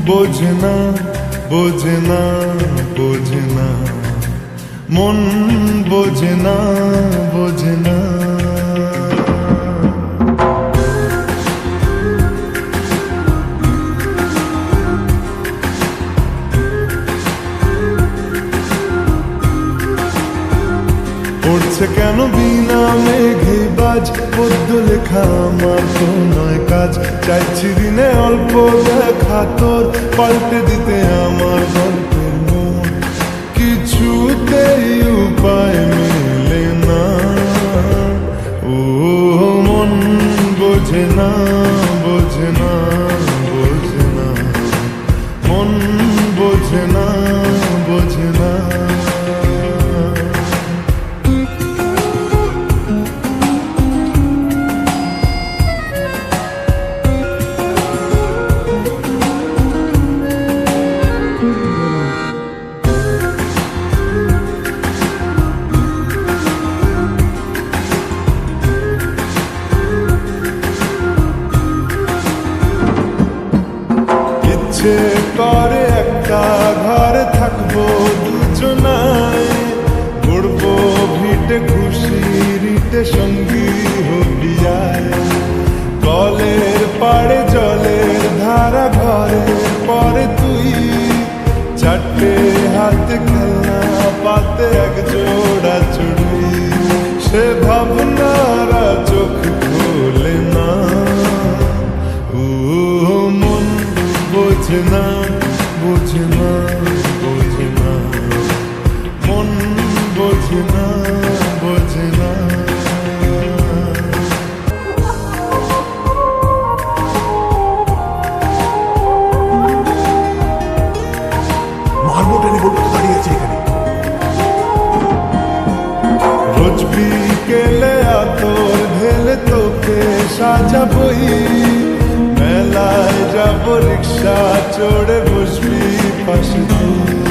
বোঝে না বোঝে না বোঝে না, মন বোঝে না বোঝে না। পড়ছে কেন বিনা মেঘে বাজ, পদ্য লেখা আমার তো নয় কাজ। চাইছি দিনে অল্প দেখা তোর, পাল্টে দিতে আমার গল্পের মন। কিছুতেই উপায় মেলে না, ও মন বোঝে না বোঝে না বোঝে না, মন বোঝে না বোঝে না। ইচ্ছে করে একটা ঘরে থাকবো দুজনায়, গড়বো ভিটে খুশিরিটে সঙ্গী হবিয়ায়। কলের পাড়ে জলের ধারা ঘরের পরে তুই, চারটে হাতে খেলনা পাতে এক জোড়া চুড়ি। সে ভাবনারা চোখ খোলে না, ও মন বোঝে না বোঝে না বোঝে না, মন বোঝে না বোঝে না। মারবো টেনে বলবো দাঁড়িয়েছে এখানে। রোজ বিকেলে আতর ঢেলে তোকে সাজাবই, মেলায় যাবো রিক্সা চড়ে বসবি পাশে তুই।